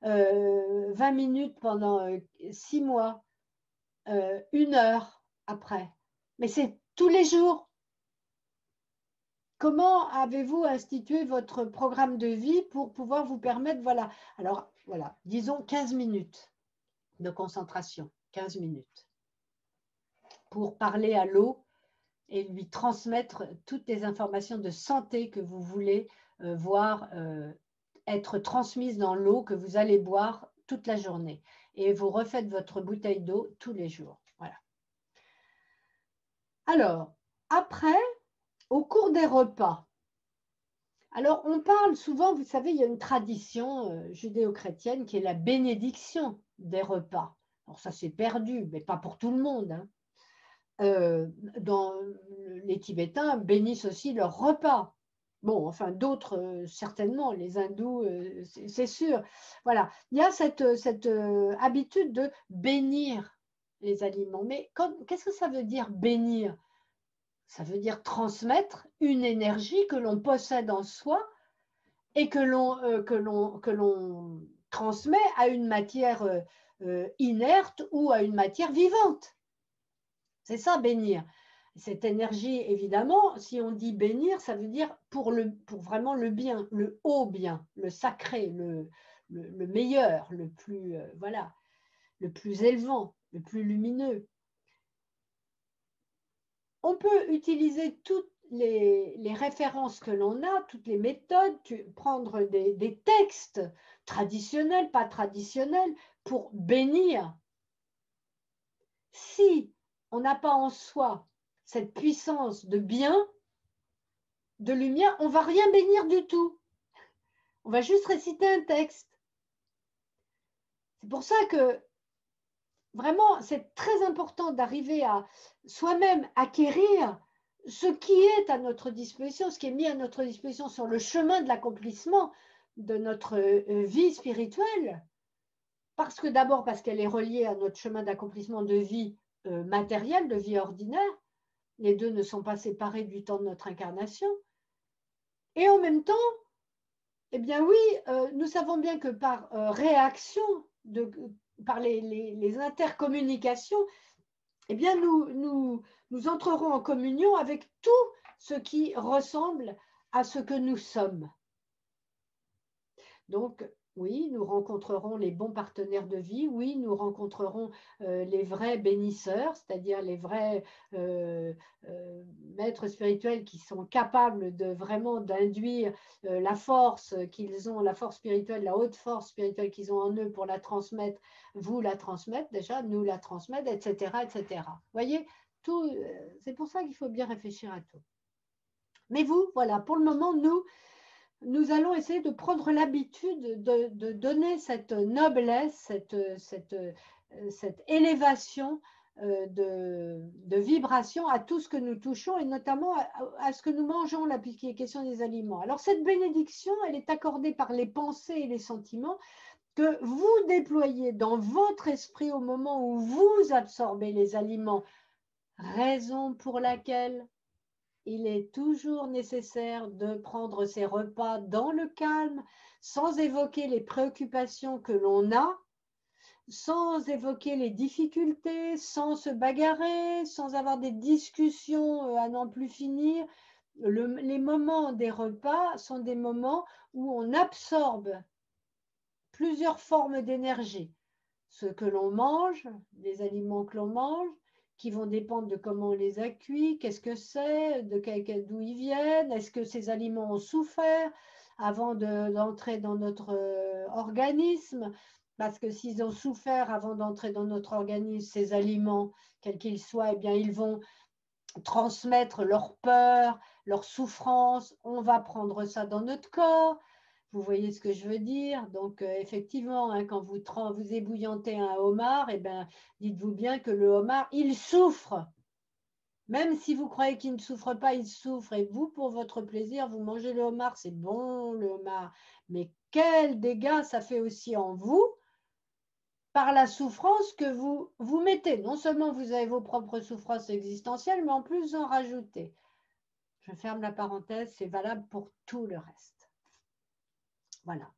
20 minutes pendant 6 mois, 1 heure après. Mais c'est tous les jours. Comment avez-vous institué votre programme de vie pour pouvoir vous permettre, voilà. Alors, voilà, disons 15 minutes de concentration, 15 minutes, pour parler à l'eau et lui transmettre toutes les informations de santé que vous voulez voir être transmises dans l'eau que vous allez boire toute la journée. Et vous refaites votre bouteille d'eau tous les jours. Voilà. Alors, après, au cours des repas, alors on parle souvent, vous savez, il y a une tradition judéo-chrétienne qui est la bénédiction des repas. Alors ça s'est perdu, mais pas pour tout le monde, hein. Dans les Tibétains bénissent aussi leurs repas. Bon, enfin d'autres certainement, les hindous, c'est sûr. Voilà, il y a cette habitude de bénir les aliments. Mais qu'est-ce que ça veut dire bénir? Ça veut dire transmettre une énergie que l'on possède en soi et que l'on transmet à une matière inerte ou à une matière vivante. C'est ça, bénir. Cette énergie, évidemment, si on dit bénir, ça veut dire pour vraiment le bien, le haut bien, le sacré, le meilleur, le plus, voilà, le plus élevant, le plus lumineux. On peut utiliser toutes les références que l'on a, toutes les méthodes, prendre des textes traditionnels, pas traditionnels, pour bénir. Si on n'a pas en soi cette puissance de bien, de lumière, on ne va rien bénir du tout. On va juste réciter un texte. C'est pour ça que vraiment, c'est très important d'arriver à soi-même acquérir ce qui est à notre disposition, ce qui est mis à notre disposition sur le chemin de l'accomplissement de notre vie spirituelle. Parce que d'abord, parce qu'elle est reliée à notre chemin d'accomplissement de vie matérielle, de vie ordinaire. Les deux ne sont pas séparés du temps de notre incarnation. Et en même temps, eh bien oui, nous savons bien que par réaction, par les intercommunications, eh bien nous entrerons en communion avec tout ce qui ressemble à ce que nous sommes. Donc, oui, nous rencontrerons les bons partenaires de vie, oui, nous rencontrerons les vrais bénisseurs, c'est-à-dire les vrais maîtres spirituels qui sont capables de vraiment d'induire la force qu'ils ont, la force spirituelle, la haute force spirituelle qu'ils ont en eux pour la transmettre, vous la transmettre déjà, nous la transmettre, etc., etc. Vous voyez, tout, c'est pour ça qu'il faut bien réfléchir à tout. Mais vous, voilà, pour le moment, nous allons essayer de prendre l'habitude de donner cette noblesse, cette élévation de vibration à tout ce que nous touchons et notamment à ce que nous mangeons, là, puisqu'il est question des aliments. Alors cette bénédiction, elle est accordée par les pensées et les sentiments que vous déployez dans votre esprit au moment où vous absorbez les aliments, raison pour laquelle il est toujours nécessaire de prendre ses repas dans le calme, sans évoquer les préoccupations que l'on a, sans évoquer les difficultés, sans se bagarrer, sans avoir des discussions à n'en plus finir. Les moments des repas sont des moments où on absorbe plusieurs formes d'énergie. Ce que l'on mange, les aliments que l'on mange, qui vont dépendre de comment on les a cuits, qu'est-ce que c'est, d'où ils viennent, est-ce que ces aliments ont souffert avant d'entrer dans notre organisme, parce que s'ils ont souffert avant d'entrer dans notre organisme, ces aliments, quels qu'ils soient, eh bien, ils vont transmettre leur peur, leur souffrance, on va prendre ça dans notre corps. Vous voyez ce que je veux dire? Donc, effectivement, hein, quand vous ébouillantez un homard, eh ben, dites-vous bien que le homard, il souffre. Même si vous croyez qu'il ne souffre pas, il souffre. Et vous, pour votre plaisir, vous mangez le homard, c'est bon le homard. Mais quel dégât ça fait aussi en vous par la souffrance que vous mettez. Non seulement vous avez vos propres souffrances existentielles, mais en plus vous en rajoutez. Je ferme la parenthèse, c'est valable pour tout le reste. Voilà.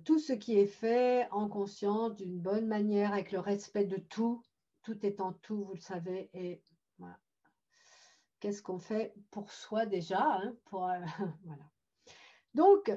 Tout ce qui est fait en conscience, d'une bonne manière, avec le respect de tout, tout étant tout, vous le savez, et voilà. Qu'est-ce qu'on fait pour soi déjà, hein, voilà. Donc,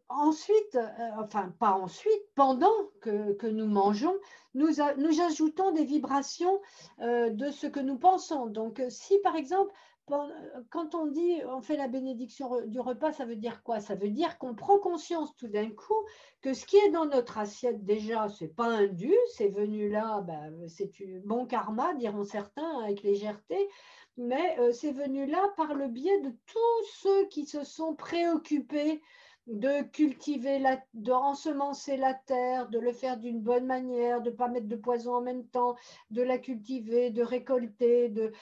Ensuite, enfin pas ensuite, pendant que nous mangeons, nous ajoutons des vibrations de ce que nous pensons. Donc, si par exemple, quand on dit on fait la bénédiction du repas, ça veut dire quoi? Ça veut dire qu'on prend conscience tout d'un coup que ce qui est dans notre assiette, déjà, c'est pas un dû, c'est venu là, ben, c'est du bon karma, diront certains, avec légèreté, mais c'est venu là par le biais de tous ceux qui se sont préoccupés de cultiver, de ensemencer la terre, de le faire d'une bonne manière, de ne pas mettre de poison en même temps, de la cultiver, de récolter, de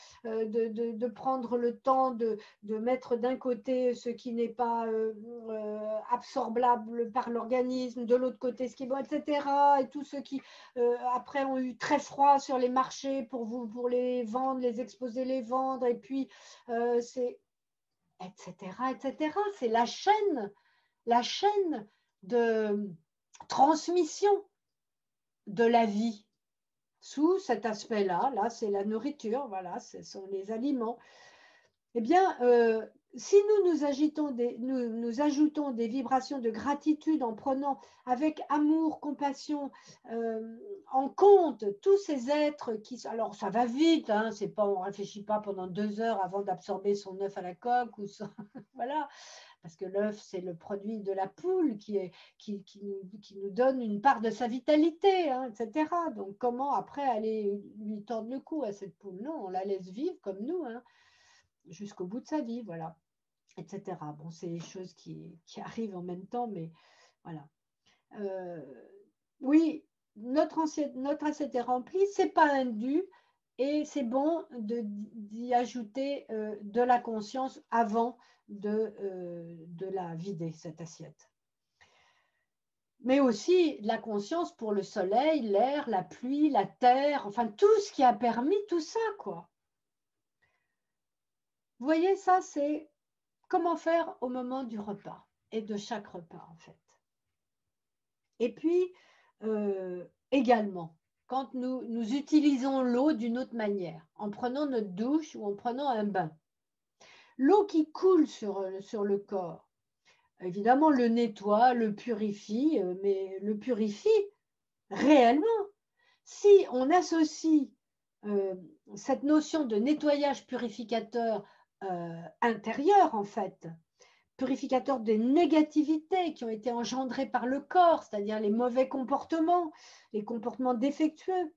prendre le temps de mettre d'un côté ce qui n'est pas absorbable par l'organisme, de l'autre côté ce qui est bon, etc. Et tous ceux qui, après, ont eu très froid sur les marchés pour les vendre, les exposer, les vendre, et puis c'est etc., etc. C'est la chaîne de transmission de la vie sous cet aspect-là. Là, c'est la nourriture, voilà, ce sont les aliments. Eh bien, si nous ajoutons des vibrations de gratitude en prenant avec amour, compassion en compte tous ces êtres qui… Alors, ça va vite, hein, c'est pas, on ne réfléchit pas pendant 2 heures avant d'absorber son œuf à la coque, ou son, voilà, parce que l'œuf, c'est le produit de la poule qui nous donne une part de sa vitalité, hein, etc. Donc, comment après aller lui tordre le cou à cette poule? Non, on la laisse vivre comme nous, hein, jusqu'au bout de sa vie, voilà, etc. Bon, c'est des choses qui arrivent en même temps, mais voilà. Oui, notre assiette est remplie, c'est pas un dû, et c'est bon d'y ajouter de la conscience avant de la vider, cette assiette. Mais aussi de la conscience pour le soleil, l'air, la pluie, la terre, enfin tout ce qui a permis tout ça, quoi. Vous voyez, ça, c'est comment faire au moment du repas et de chaque repas, en fait. Et puis, également, quand nous utilisons l'eau d'une autre manière, en prenant notre douche ou en prenant un bain, l'eau qui coule sur le corps, évidemment, le nettoie, le purifie, mais le purifie réellement. Si on associe cette notion de nettoyage purificateur intérieur, en fait, purificateur des négativités qui ont été engendrées par le corps, c'est-à-dire les mauvais comportements, les comportements défectueux.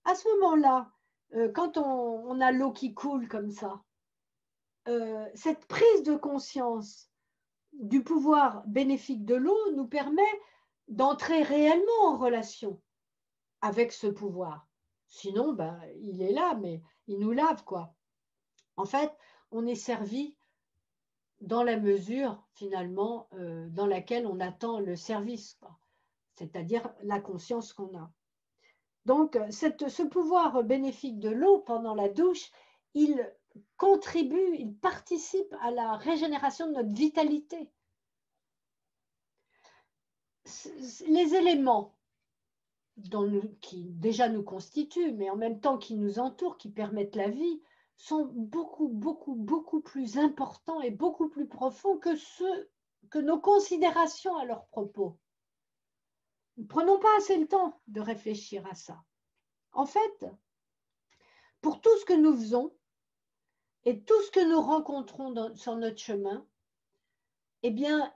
À ce moment-là, quand on a l'eau qui coule comme ça, cette prise de conscience du pouvoir bénéfique de l'eau nous permet d'entrer réellement en relation avec ce pouvoir. Sinon, ben, il est là, mais il nous lave, quoi. En fait, on est servi dans la mesure, finalement, dans laquelle on attend le service, c'est-à-dire la conscience qu'on a. Donc, ce pouvoir bénéfique de l'eau pendant la douche, il contribue, il participe à la régénération de notre vitalité. Les éléments qui déjà nous constituent, mais en même temps qui nous entourent, qui permettent la vie, sont beaucoup, beaucoup, beaucoup plus importants et beaucoup plus profonds que nos considérations à leur propos. Ne prenons pas assez le temps de réfléchir à ça. En fait, pour tout ce que nous faisons et tout ce que nous rencontrons sur notre chemin, eh bien,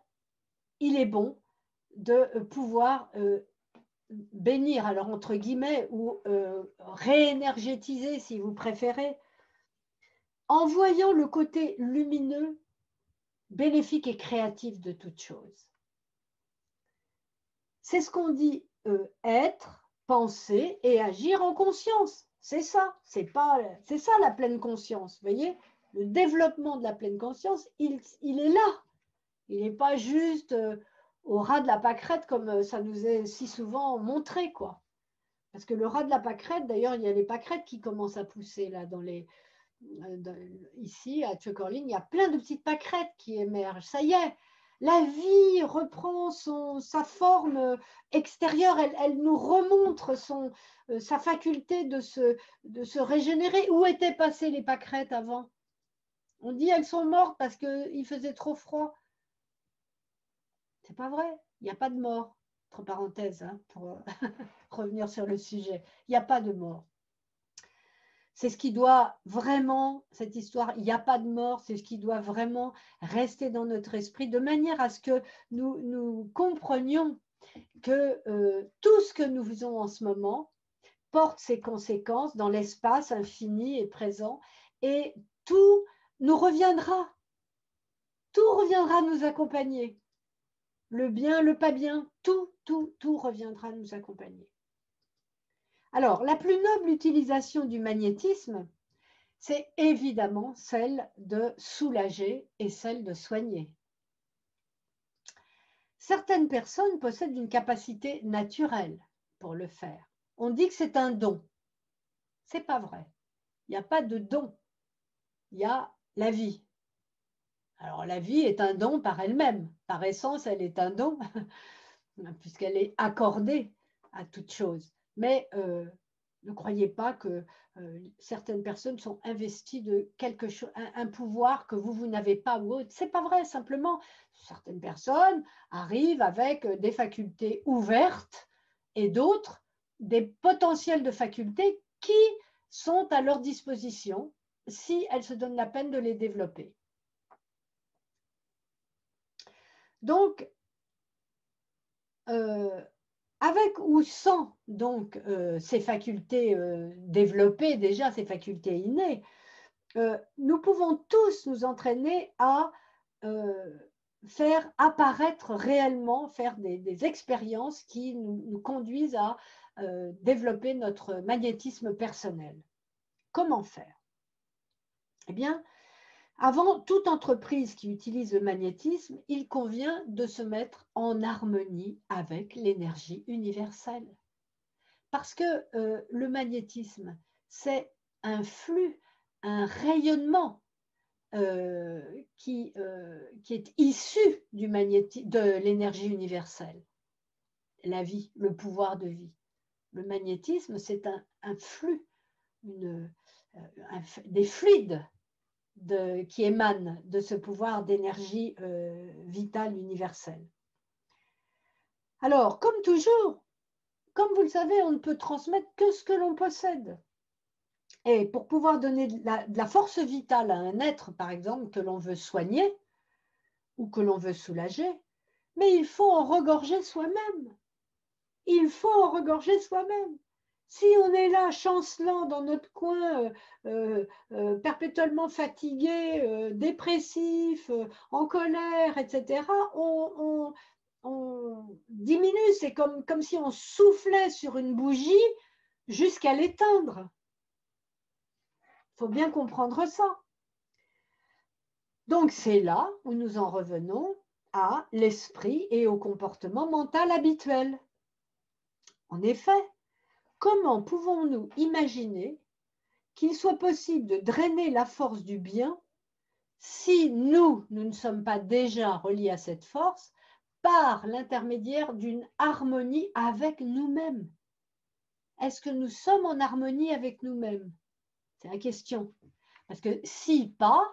il est bon de pouvoir bénir, alors entre guillemets, ou réénergétiser, si vous préférez, en voyant le côté lumineux, bénéfique et créatif de toute chose. C'est ce qu'on dit être, penser et agir en conscience. C'est ça, c'est ça la pleine conscience. Vous voyez, le développement de la pleine conscience, il est là. Il n'est pas juste au ras de la pâquerette comme ça nous est si souvent montré, quoi. Parce que le ras de la pâquerette, d'ailleurs, il y a les pâquerettes qui commencent à pousser là ici à Tchoukourline, il y a plein de petites pâquerettes qui émergent. Ça y est, la vie reprend sa forme extérieure, elle nous remontre sa faculté de se régénérer. Où étaient passées les pâquerettes avant? On dit elles sont mortes parce qu'il faisait trop froid. C'est pas vrai. Il n'y a pas de mort. Entre parenthèses, hein, pour revenir sur le sujet. Il n'y a pas de mort. C'est ce qui doit vraiment, cette histoire, il n'y a pas de mort, c'est ce qui doit vraiment rester dans notre esprit, de manière à ce que nous comprenions que tout ce que nous faisons en ce moment porte ses conséquences dans l'espace infini et présent, et tout nous reviendra. Tout reviendra nous accompagner. Le bien, le pas bien, tout reviendra nous accompagner. Alors, la plus noble utilisation du magnétisme, c'est évidemment celle de soulager et celle de soigner. Certaines personnes possèdent une capacité naturelle pour le faire. On dit que c'est un don. Ce n'est pas vrai. Il n'y a pas de don. Il y a la vie. Alors, la vie est un don par elle-même. Par essence, elle est un don, puisqu'elle est accordée à toute chose. Mais ne croyez pas que certaines personnes sont investies de quelque chose, un pouvoir que vous n'avez pas ou autre. Ce n'est pas vrai, simplement, certaines personnes arrivent avec des facultés ouvertes et d'autres, des potentiels de facultés qui sont à leur disposition si elles se donnent la peine de les développer. Donc, avec ou sans donc ces facultés développées déjà, ces facultés innées, nous pouvons tous nous entraîner à faire apparaître réellement, faire des expériences qui nous conduisent à développer notre magnétisme personnel. Comment faire? Eh bien, avant toute entreprise qui utilise le magnétisme, il convient de se mettre en harmonie avec l'énergie universelle. Parce que le magnétisme, c'est un flux, un rayonnement qui est issu de l'énergie universelle, la vie, le pouvoir de vie. Le magnétisme, c'est un flux, des fluides qui émanent de ce pouvoir d'énergie vitale universelle. Alors, comme toujours, comme vous le savez, on ne peut transmettre que ce que l'on possède. Et pour pouvoir donner de la force vitale à un être, par exemple, que l'on veut soigner ou que l'on veut soulager, mais il faut en regorger soi-même. Il faut en regorger soi-même. Si on est là, chancelant dans notre coin, perpétuellement fatigué, dépressif, en colère, etc., on diminue. C'est comme si on soufflait sur une bougie jusqu'à l'éteindre. Il faut bien comprendre ça. Donc, c'est là où nous en revenons à l'esprit et au comportement mental habituel. En effet, comment pouvons-nous imaginer qu'il soit possible de drainer la force du bien si nous ne sommes pas déjà reliés à cette force par l'intermédiaire d'une harmonie avec nous-mêmes? Est-ce que nous sommes en harmonie avec nous-mêmes? C'est la question. Parce que si pas,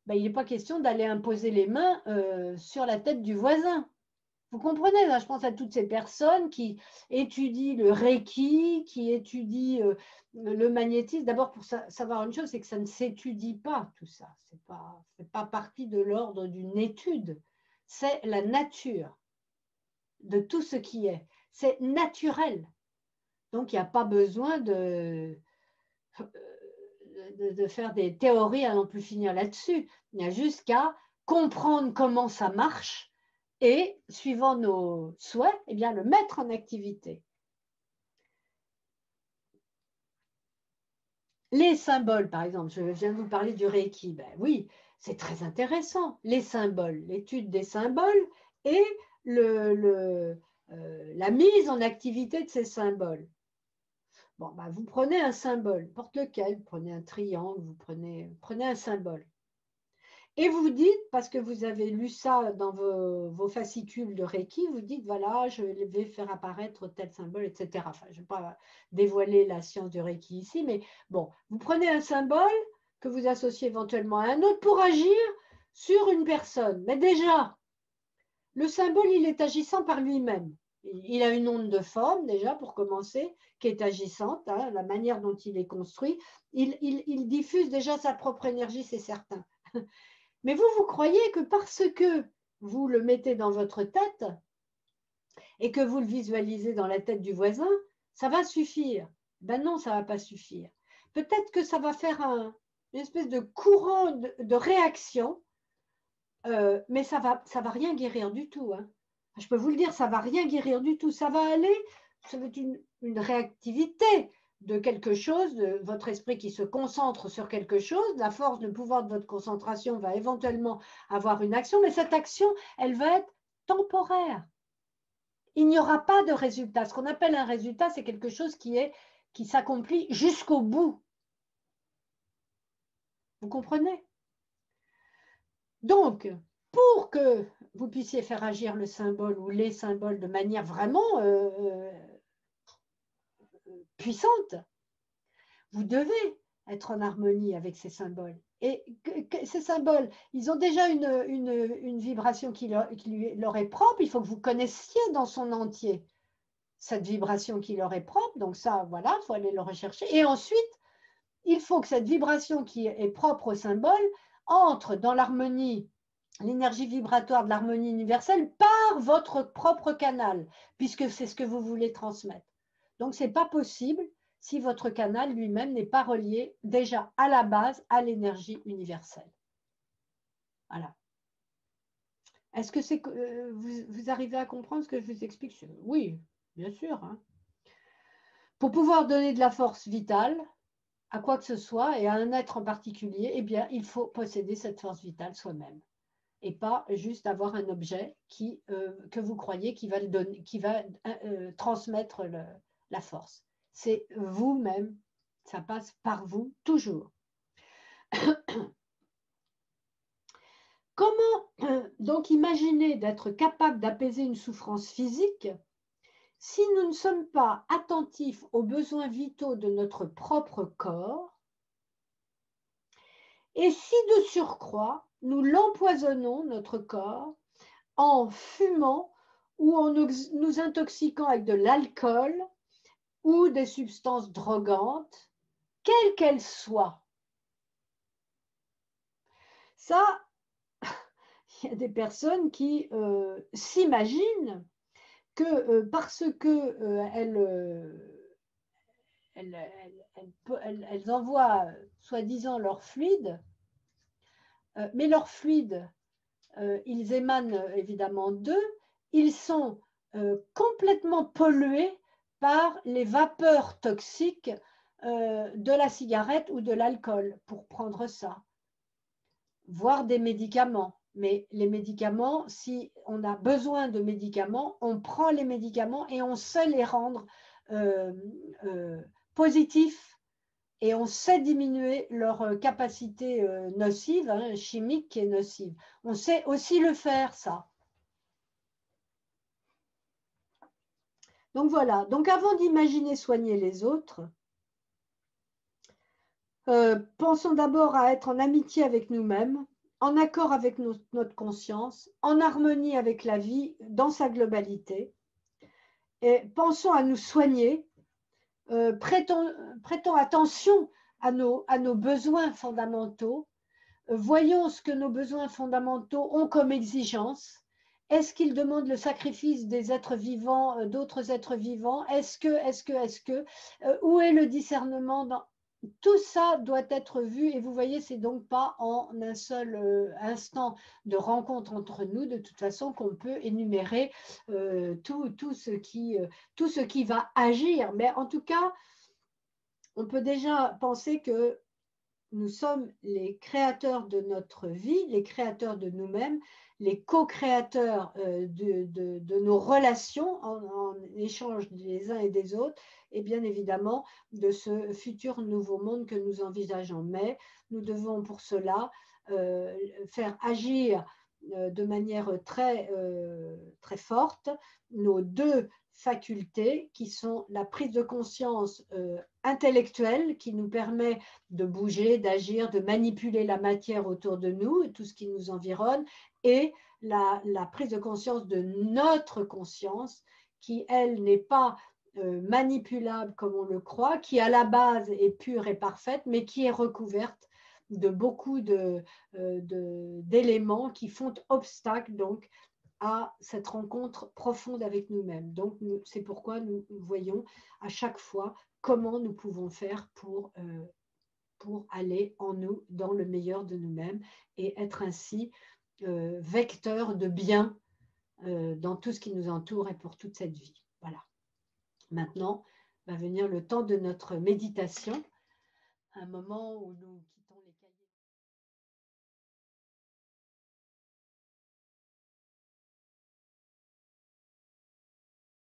ben, il n'est pas question d'aller imposer les mains sur la tête du voisin. Vous comprenez, là, je pense à toutes ces personnes qui étudient le Reiki, qui étudient le magnétisme. D'abord, pour savoir une chose, c'est que ça ne s'étudie pas, tout ça. Ce n'est pas partie de l'ordre d'une étude. C'est la nature de tout ce qui est. C'est naturel. Donc, il n'y a pas besoin de faire des théories à n'en plus finir là-dessus. Il y a juste qu'à comprendre comment ça marche et, suivant nos souhaits, eh bien, le mettre en activité. Les symboles, par exemple, je viens de vous parler du Reiki. Ben oui, c'est très intéressant. Les symboles, l'étude des symboles et la mise en activité de ces symboles. Bon, ben, vous prenez un symbole, n'importe lequel, vous prenez un triangle, vous prenez un symbole. Et vous dites, parce que vous avez lu ça dans vos fascicules de Reiki, vous dites, voilà, je vais faire apparaître tel symbole, etc. Enfin, je ne vais pas dévoiler la science du Reiki ici, mais bon, vous prenez un symbole que vous associez éventuellement à un autre pour agir sur une personne. Mais déjà, Le symbole, il est agissant par lui-même. Il a une onde de forme, déjà, pour commencer, qui est agissante, hein, la manière dont il est construit. Il diffuse déjà sa propre énergie, c'est certain. Mais vous, vous croyez que parce que vous le mettez dans votre tête et que vous le visualisez dans la tête du voisin, ça va suffire. Ben non, ça ne va pas suffire. Peut-être que ça va faire une espèce de courant de réaction, mais ça va rien guérir du tout. Hein. Je peux vous le dire, ça ne va rien guérir du tout. Ça va être une réactivité de quelque chose, de votre esprit qui se concentre sur quelque chose. La force, le pouvoir de votre concentration va éventuellement avoir une action, mais cette action, elle va être temporaire. Il n'y aura pas de résultat. Ce qu'on appelle un résultat, c'est quelque chose qui s'accomplit jusqu'au bout. Vous comprenez? Donc, pour que vous puissiez faire agir le symbole ou les symboles de manière vraiment puissante, vous devez être en harmonie avec ces symboles. Et ces symboles, ils ont déjà une vibration qui leur est propre. Il faut que vous connaissiez dans son entier cette vibration qui leur est propre. Donc ça, voilà, il faut aller le rechercher. Et ensuite, il faut que cette vibration qui est propre au symbole entre dans l'harmonie, l'énergie vibratoire de l'harmonie universelle par votre propre canal, puisque c'est ce que vous voulez transmettre. Donc, ce n'est pas possible si votre canal lui-même n'est pas relié déjà à la base à l'énergie universelle. Voilà. Est-ce que c'est vous arrivez à comprendre ce que je vous explique? Oui, bien sûr. Hein. Pour pouvoir donner de la force vitale à quoi que ce soit et à un être en particulier, eh bien, il faut posséder cette force vitale soi-même et pas juste avoir un objet que vous croyez qui va, transmettre la force. C'est vous-même, ça passe par vous toujours. Comment donc imaginer d'être capable d'apaiser une souffrance physique si nous ne sommes pas attentifs aux besoins vitaux de notre propre corps et si de surcroît nous l'empoisonnons, notre corps, en fumant ou en nous intoxiquant avec de l'alcool ou des substances drogantes, quelles qu'elles soient. Ça, il y a des personnes qui s'imaginent que parce qu'elles envoient soi-disant leur fluide, mais leur fluide, ils émanent évidemment d'eux, ils sont complètement pollués par les vapeurs toxiques de la cigarette ou de l'alcool, pour prendre ça, voire des médicaments. Mais les médicaments, si on a besoin de médicaments, on prend les médicaments et on sait les rendre positifs et on sait diminuer leur capacité nocive, hein, chimique qui est nocive. On sait aussi le faire, ça. Donc voilà, donc avant d'imaginer soigner les autres, pensons d'abord à être en amitié avec nous-mêmes, en accord avec notre conscience, en harmonie avec la vie dans sa globalité. Et pensons à nous soigner, prêtons attention à nos besoins fondamentaux, voyons ce que nos besoins fondamentaux ont comme exigence. Est-ce qu'ils demandent le sacrifice des êtres vivants, d'autres êtres vivants? Est-ce que où est le discernement dans... Tout ça doit être vu et vous voyez, c'est donc pas en un seul instant de rencontre entre nous, de toute façon, qu'on peut énumérer tout ce qui va agir. Mais en tout cas, on peut déjà penser que nous sommes les créateurs de notre vie, les créateurs de nous-mêmes, les co-créateurs de nos relations en échange des uns et des autres, et bien évidemment de ce futur nouveau monde que nous envisageons. Mais nous devons pour cela faire agir de manière très forte nos deux facultés qui sont la prise de conscience intellectuel qui nous permet de bouger, d'agir, de manipuler la matière autour de nous et tout ce qui nous environne, et la prise de conscience de notre conscience qui, elle, n'est pas manipulable comme on le croit, qui à la base est pure et parfaite, mais qui est recouverte de beaucoup d'éléments qui font obstacle donc à cette rencontre profonde avec nous-mêmes. Donc, c'est pourquoi nous voyons à chaque fois comment nous pouvons faire pour aller en nous, dans le meilleur de nous-mêmes, et être ainsi vecteur de bien dans tout ce qui nous entoure et pour toute cette vie. Voilà. Maintenant va venir le temps de notre méditation, un moment où nous